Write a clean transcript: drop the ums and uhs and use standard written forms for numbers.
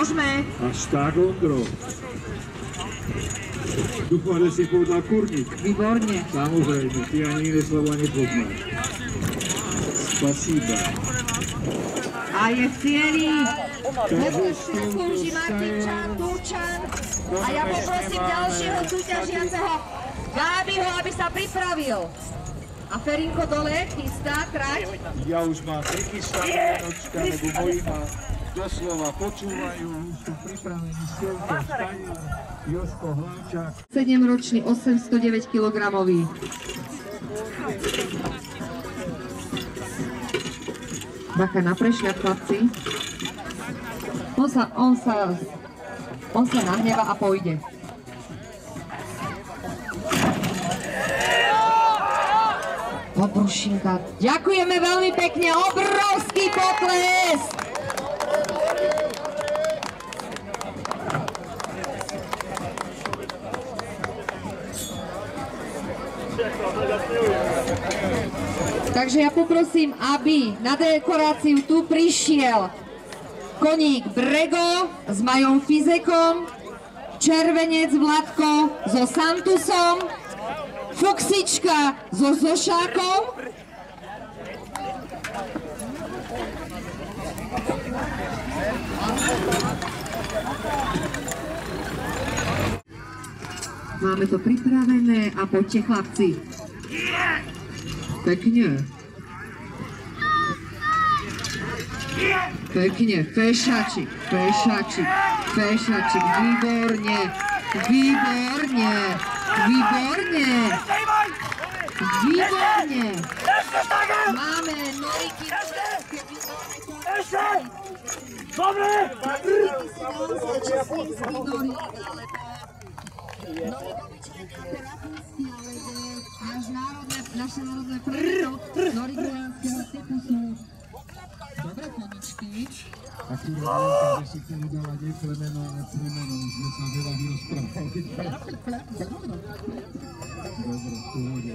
Môžeme. Až tak, Ondro. Dúfam, že si povedal kurník. Výborne. Samozrejme, ty ani iné slova nepoznáš. Spasíba. A je v cieli. Slúži Martinčan, Turčan. A ja poprosím ďalšieho súťažiaceho Gábiho, aby sa pripravil. A Ferinko dole, chystá trať. Ja už mám prichystané nočka, lebo moji ma doslova počúvajú, sú pripravení Stelko Štajner, Jožko Hlavčák. 7-ročný, 809 kg. Bacha na prešľap, chlapci. On sa nahneva a pôjde. Obrušinka. Ďakujeme veľmi pekne, obrovský potles! Takže ja poprosím, aby na dekoráciu tu prišiel koník Brego s Majom Fizekom, červenec Vladko so Santusom, Fuxička so Zošákom, máme to pripravené a poďte chlapci. Pekne. Pekne, fešačik, fešačik, fešačik, výborne, výborne, výborne, výborne. Máme Noriky. Ešte! Dobre! Naše národné prvno noriguliánskeho typu sú dobré koničky. A tu Romanka, že si chceli dávať neplemeno, ale premeno, už sme sa veľa vyrozprávali. Dobre, v pohode.